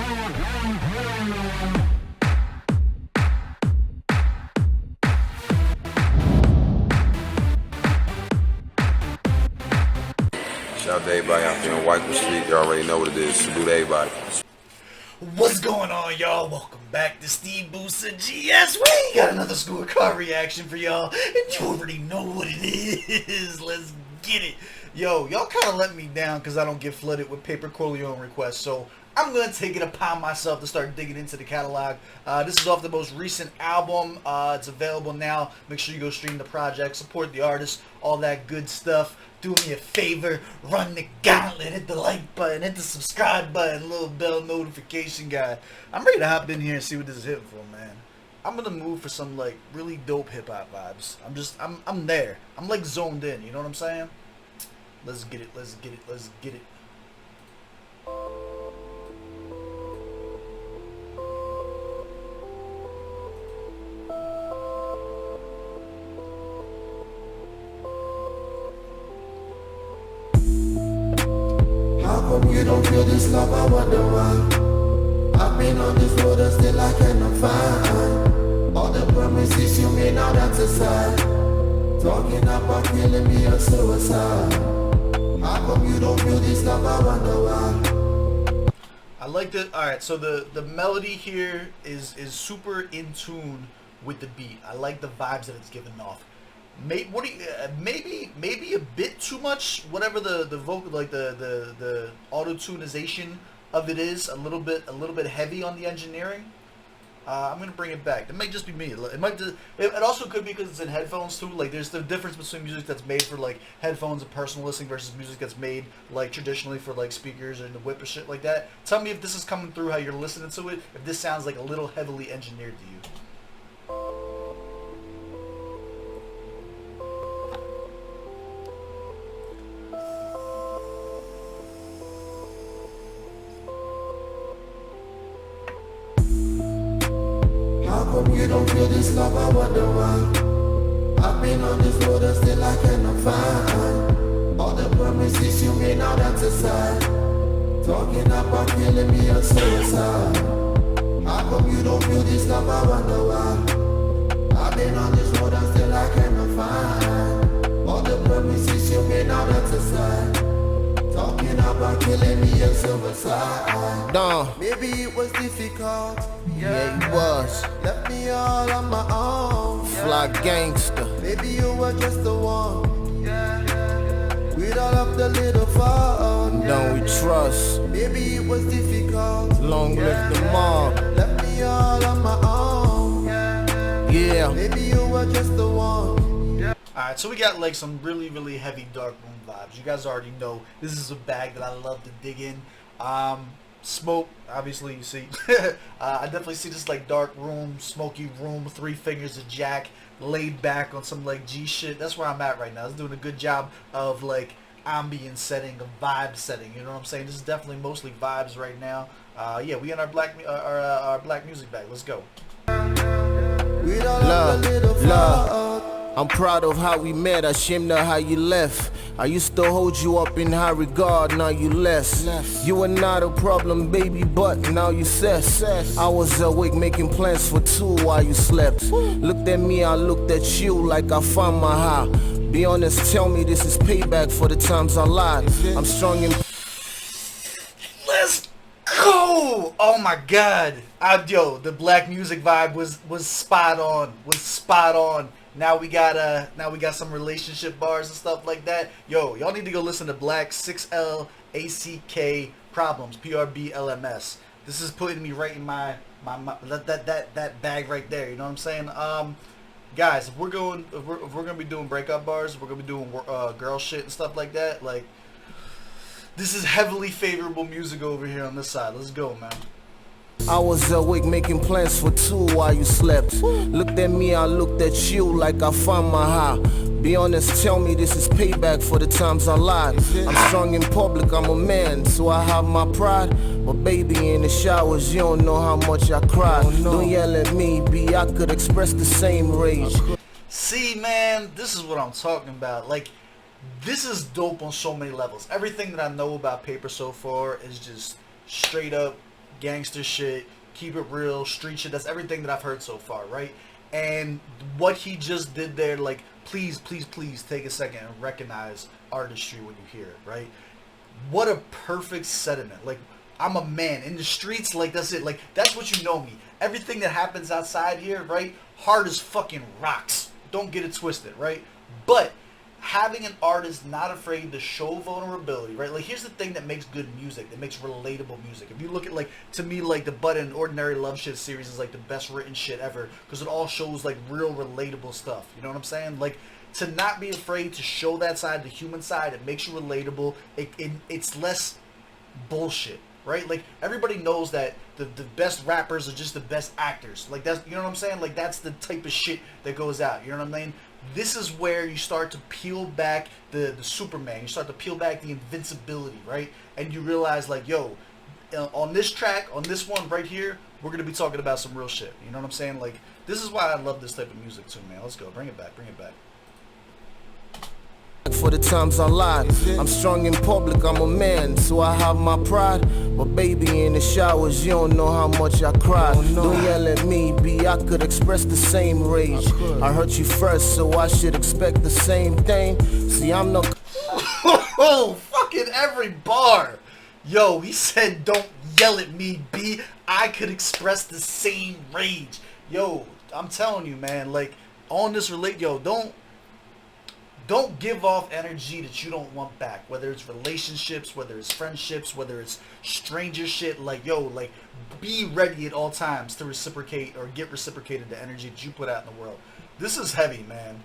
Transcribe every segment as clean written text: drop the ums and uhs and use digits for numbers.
Shout out to everybody out there on White Street. You already know what it is. Salute to everybody. What's going on, y'all? Welcome back to Steve Booster GS. We got another scorecard reaction for y'all, and you already know what it is. Let's get it. Yo, y'all kind of let me down because I don't get flooded with Paper Corleone requests, so I'm going to take it upon myself to start digging into the catalog. This is off the most recent album. It's available now. Make sure you go stream the project, support the artist, all that good stuff. Do me a favor, run the gauntlet, hit the like button, hit the subscribe button, little bell notification guy. I'm ready to hop in here and see what this is hitting for, man. I'm gonna move for some like really dope hip hop vibes. I'm there. I'm like zoned in, you know what I'm saying? Let's get it, let's get it, let's get it. You don't feel this love, I wonder why. I've been on this road and still I cannot find all the promises you made, now that's aside. Talking about killing me or suicide. How come you don't feel this love, I wonder why. I like the, alright, so the melody here is super in tune with the beat. I like the vibes that it's giving off. Maybe a bit too much. Whatever the vocal, like the auto tunization of it is, a little bit heavy on the engineering. I'm gonna bring it back. It might just be me. It might just, it also could be because it's in headphones too. Like there's the difference between music that's made for like headphones and personal listening versus music that's made like traditionally for like speakers and the whip or shit like that. Tell me if this is coming through how you're listening to it. If this sounds like a little heavily engineered to you. You don't feel this love, I wonder why. I've been on this road and still I cannot find all the promises you made, now that's aside. Talking about killing me or suicide. How come you don't feel this love, I wonder why. I've been on this road and still I cannot find all the promises you made, now that's aside. Talking about killing me or suicide. Maybe it was difficult. Yeah, he was. Left me all on my own. Fly gangster. Maybe you were just the one. With all of the little fun. Don't we trust? Maybe it was difficult. Long live the mob. Left me all on my own. Yeah. Maybe you were just the one. Alright, so we got like some really heavy dark room vibes. You guys already know this is a bag that I love to dig in. Smoke, obviously you see. I definitely see this like dark room, smoky room, three fingers of Jack, laid back on some like G shit. That's where I'm at right now. It's doing a good job of like ambient setting, of vibe setting. You know what I'm saying? This is definitely mostly vibes right now. Yeah, we in our black music bag. Let's go. With all of the little fun. I'm proud of how we met, ashamed of how you left. I used to hold you up in high regard, now you less. You were not a problem, baby, but now you cess. I was awake making plans for two while you slept. Looked at me, I looked at you like I found my high. Be honest, tell me this is payback for the times I lied. I'm strong in... Let's go! Oh my god. Yo, the black music vibe was spot on. Now we got some relationship bars and stuff like that. Yo, y'all need to go listen to Black 6LACK Problems, PRBLMS. This is putting me right in my that bag right there. You know what I'm saying? Guys, if we're gonna be doing breakup bars, if we're gonna be doing girl shit and stuff like that. Like, this is heavily favorable music over here on this side. Let's go, man. I was awake making plans for two while you slept. Looked at me, I looked at you like I found my high. Be honest, tell me this is payback for the times I lied. I'm strong in public, I'm a man, so I have my pride. But baby, in the showers, you don't know how much I cried. Don't yell at me, B, I could express the same rage. See, man, this is what I'm talking about. Like, this is dope on so many levels. Everything that I know about Paper so far is just straight up gangster shit, keep it real, street shit. That's everything that I've heard so far, right? And what he just did there, like, please take a second and recognize artistry when you hear it, right? What a perfect sentiment. Like, I'm a man in the streets, like, that's it. Like, that's what you know me. Everything that happens outside here, right? Hard as fucking rocks. Don't get it twisted, right? But having an artist not afraid to show vulnerability, right? Like, here's the thing that makes good music, that makes relatable music. If you look at, like, to me, like, the Bud and Ordinary Love Shit series is, like, the best written shit ever, because it all shows, like, real relatable stuff. You know what I'm saying? Like, to not be afraid to show that side, the human side, it makes you relatable. It's less bullshit, right? Like, everybody knows that the best rappers are just the best actors. Like, that's, you know what I'm saying? Like, that's the type of shit that goes out. You know what I mean? This is where you start to peel back the Superman. You start to peel back the invincibility, right? And you realize, like, yo, on this track, on this one right here, we're going to be talking about some real shit. You know what I'm saying? Like, this is why I love this type of music too, man. Let's go. Bring it back. Bring it back. For the times I lied, I'm strong in public, I'm a man, so I have my pride. But baby, in the showers, you don't know how much I cried. Don't yell at me, B, I could express the same rage. I hurt you first, so I should expect the same thing. See, I'm no... Oh, fucking every bar. Yo, he said, don't yell at me, B, I could express the same rage. Yo, I'm telling you, man, like, on this don't give off energy that you don't want back. Whether it's relationships, whether it's friendships, whether it's stranger shit. Like, yo, like, be ready at all times to reciprocate or get reciprocated the energy that you put out in the world. This is heavy, man.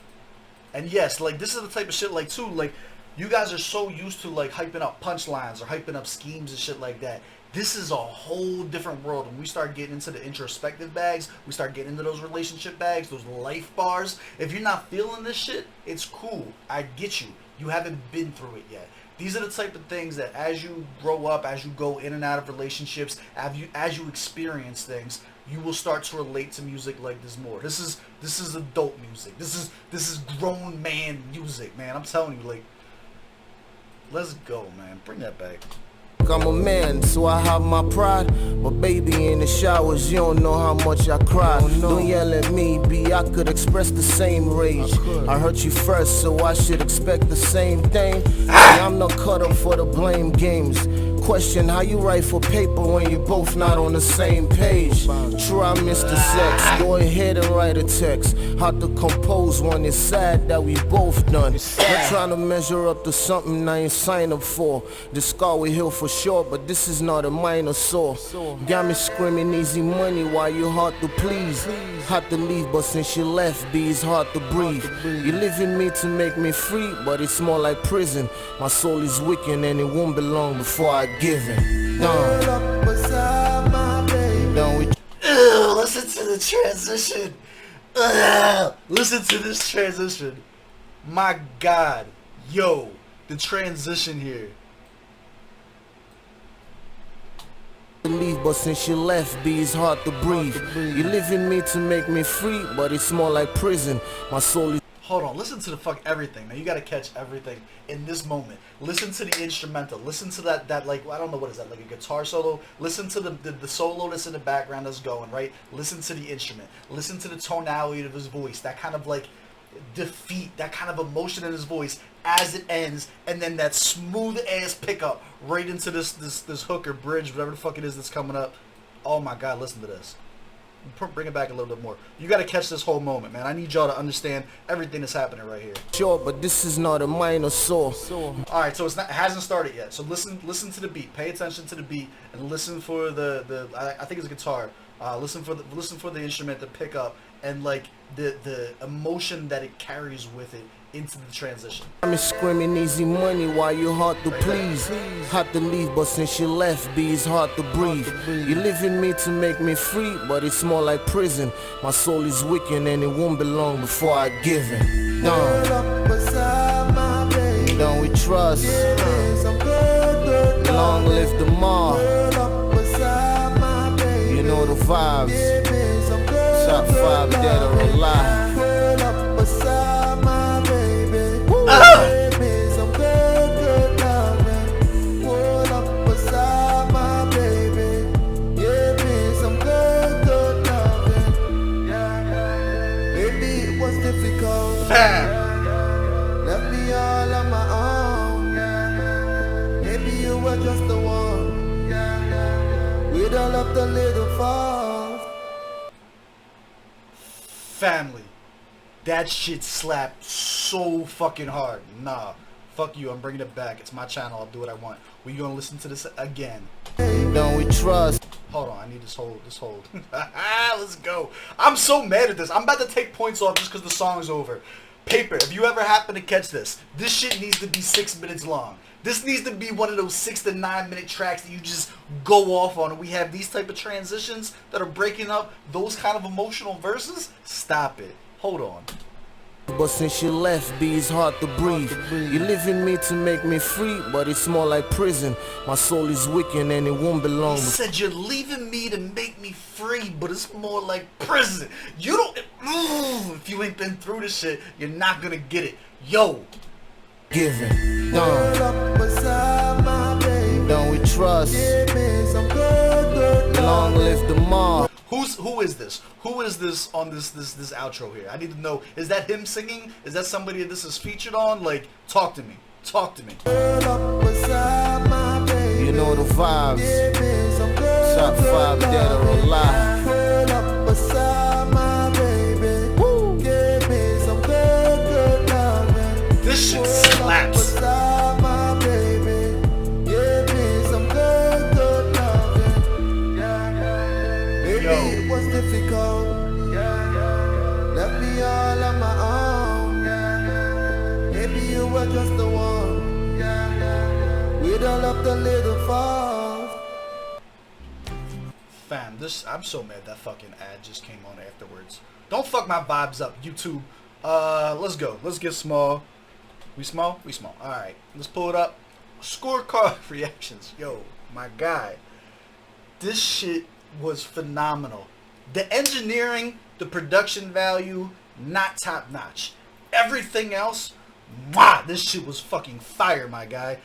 And yes, like, this is the type of shit, like, too, like, you guys are so used to, like, hyping up punchlines or hyping up schemes and shit like that. This is a whole different world. When we start getting into the introspective bags, we start getting into those relationship bags, those life bars. If you're not feeling this shit, it's cool. I get you. You haven't been through it yet. These are the type of things that as you grow up, as you go in and out of relationships, as you experience things, you will start to relate to music like this more. This is adult music. This is grown man music, man. I'm telling you, like, let's go, man. Bring that back. I'm a man, so I have my pride. But baby, in the showers, you don't know how much I cried. Don't yell at me, B, I could express the same rage. I hurt you first, so I should expect the same thing. See, I'm not cut up for the blame games. Question how you write for paper when you're both not on the same page. True, I miss the sex. Go ahead and write a text. How to compose one is sad that we both done. Not trying to measure up to something I ain't signed up for. The scar we heal for sure, but this is not a minor sore. Got me screaming easy money while you hard to please. Hard to leave, but since you left, B, it's hard to breathe. You live in me to make me free, but it's more like prison. My soul is wicked and it won't be long before I give it. Listen to the transition. Listen to this transition. My God. Yo, the transition here. Leave, but since you left, B, it's hard to breathe. You live in me to make me free, but it's more like prison. My soul is... Hold on, listen to the fuck everything, man. You gotta catch everything in this moment. Listen to the instrumental. Listen to that like, I don't know what is that, like a guitar solo. Listen to the solo that's in the background that's going, right? Listen to the instrument. Listen to the tonality of his voice. That kind of like defeat, that kind of emotion in his voice as it ends, and then that smooth ass pickup right into this hook or bridge, whatever the fuck it is that's coming up. Oh my God, listen to this. Bring it back a little bit more. You got to catch this whole moment, man. I need y'all to understand everything that's happening right here. Sure, but this is not a minor sore. All right, so it hasn't started yet. So listen to the beat. Pay attention to the beat and listen for the I think it's a guitar. Listen for the instrument to pick up and like the emotion that it carries with it into the transition. I'm screaming easy money while you hard to please. Hard to leave, but since you left, B, it's hard to breathe. You live in me to make me free, but it's more like prison. My soul is wicked and it won't be long before I give it. Don't we trust? Long live the mob. You know the vibes. Top 5 dead or alive. all up the little falls. Family, that shit slapped so fucking hard. Nah, fuck you, I'm bringing it back. It's my channel, I'll do what I want. We gonna listen to this again. Don't we trust? Hold on, I need this hold. Let's go. I'm so mad at this. I'm about to take points off just because the song's over. Paper, if you ever happen to catch this shit needs to be 6 minutes long. This needs to be one of those 6 to 9 minute tracks that you just go off on. And we have these type of transitions that are breaking up those kind of emotional verses. Stop it. Hold on. But since you left, B, it's hard to breathe. You live in me to make me free, but it's more like prison. My soul is wicked and it won't belong. He said you're leaving me to make me free, but it's more like prison. You don't... if you ain't been through this shit, you're not gonna get it. Yo. Giving. Girl up beside my baby. Don't we trust? Give me some good Long love. live the mob. Who is this? Who is this on this outro here? I need to know. Is that him singing? Is that somebody that this is featured on? Like, talk to me. Talk to me. Girl up beside my baby. You know the vibes. Give me some good Top 5 dead or alive. Girl up beside my baby. Woo. Give me some good loving. This shit Girl up slaps. beside my baby. Give me some good loving. Baby, Yo. it was difficult. Left me all on my own. Maybe you were just the one. We'd all up the little falls. Fam, I'm so mad that fucking ad just came on afterwards. Don't fuck my vibes up, YouTube. Let's go. Let's get small. We small? We small. Alright, let's pull it up. Scorecard reactions. Yo, my guy. This shit was phenomenal. The engineering, the production value, not top notch. Everything else, wow, this shit was fucking fire, my guy.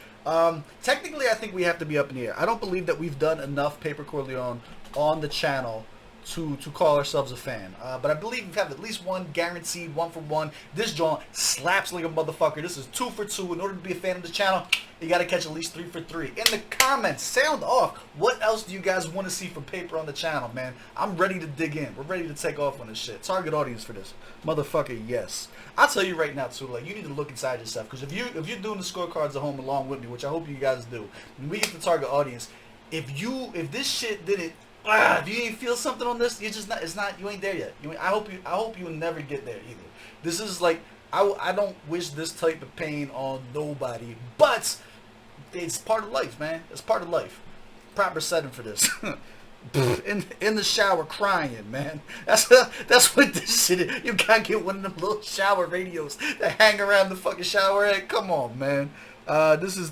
Technically, I think we have to be up in the air. I don't believe that we've done enough Paper Corleone on the channel to call ourselves a fan. But I believe we have at least one guaranteed 1 for 1. This joint slaps like a motherfucker. This is 2 for 2. In order to be a fan of the channel, you got to catch at least 3 for 3. In the comments, sound off. What else do you guys want to see from Paper on the channel, man? I'm ready to dig in. We're ready to take off on this shit. Target audience for this. Motherfucker, yes. I'll tell you right now, too, like, you need to look inside yourself. Because if you're doing the scorecards at home along with me, which I hope you guys do, when we get the target audience, if this shit didn't, if you didn't feel something on this, you ain't there yet. I hope you never get there either. This is like, I don't wish this type of pain on nobody, but it's part of life, man. It's part of life. Proper setting for this. in the shower crying, man. That's what this shit is. You gotta get one of them little shower radios that hang around the fucking shower head. Come on, man. This is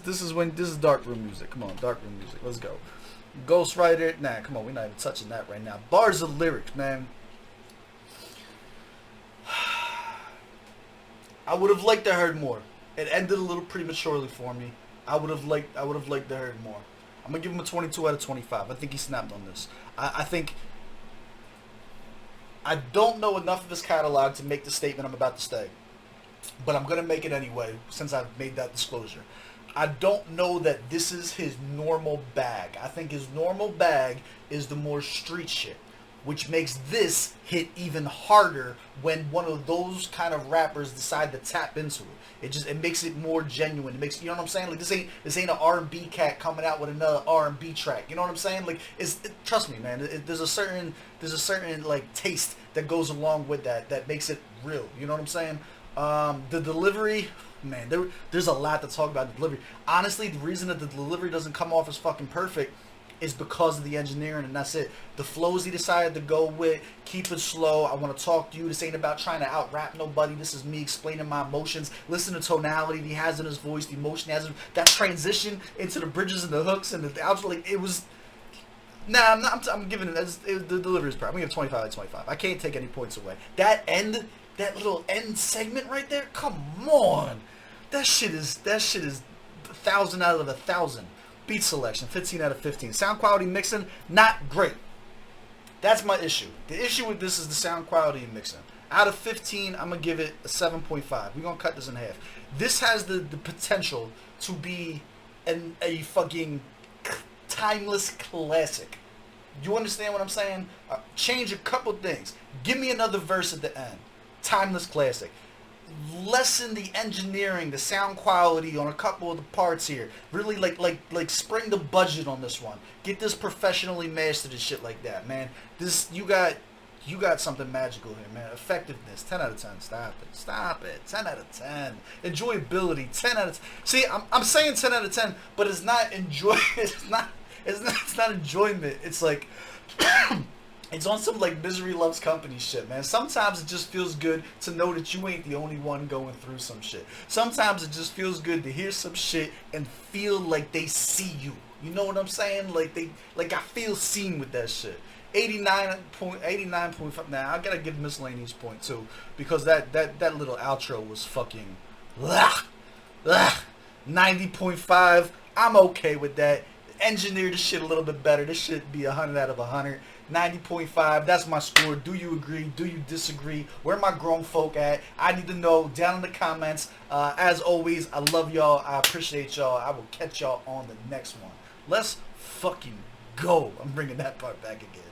darkroom music. Come on, darkroom music. Let's go. Ghostwriter, nah, come on, we're not even touching that right now. Bars of lyrics, man. I would have liked to heard more. It ended a little prematurely for me. I would have liked to heard more. I'm gonna give him a 22 out of 25. I think he snapped on this. I think I don't know enough of his catalog to make the statement I'm about to say, but I'm gonna make it anyway since I've made that disclosure. I don't know that this is his normal bag. I think his normal bag is the more street shit, which makes this hit even harder when one of those kind of rappers decide to tap into it. It makes it more genuine. It makes, you know what I'm saying? Like this ain't an R&B cat coming out with another R&B track. You know what I'm saying? Like trust me, man. There's a certain like taste that goes along with that makes it real. You know what I'm saying? The delivery, man, there's a lot to talk about the delivery. Honestly, the reason that the delivery doesn't come off as fucking perfect is because of the engineering, and that's it. The flows he decided to go with, keep it slow. I want to talk to you. This ain't about trying to out-rap nobody. This is me explaining my emotions. Listen to tonality he has in his voice, the emotion he has. That transition into the bridges and the hooks and the outro, like, it was... Nah, I'm giving it... The delivery is perfect. I'm going to give 25 out of 25. I can't take any points away. That little end segment right there, come on. That shit is 1,000 out of 1,000. Beat selection, 15 out of 15. Sound quality mixing, not great. That's my issue. The issue with this is the sound quality and mixing. Out of 15, I'm going to give it a 7.5. We're going to cut this in half. This has the potential to be a fucking timeless classic. You understand what I'm saying? Change a couple things. Give me another verse at the end. Timeless classic. Lessen the engineering, the sound quality on a couple of the parts here. Really like spring the budget on this one. Get this professionally mastered and shit like that, man. This you got something magical here, man. Effectiveness, 10 out of 10. Stop it. 10 out of 10. Enjoyability, 10 out of 10. See, I'm saying 10 out of 10, but it's not enjoy. It's not enjoyment. It's like. It's on some like Misery Loves Company shit, man. Sometimes it just feels good to know that you ain't the only one going through some shit. Sometimes it just feels good to hear some shit and feel like they see you. You know what I'm saying? Like I feel seen with that shit. 89.5. Now I gotta give Miscellaneous point too, because that little outro was fucking 90.5. I'm okay with that. Engineer the shit a little bit better. This should be 100 out of 100. 90.5. That's my score. Do you agree? Do you disagree? Where my grown folk at? I need to know down in the comments. As always, I love y'all. I appreciate y'all. I will catch y'all on the next one. Let's fucking go. I'm bringing that part back again.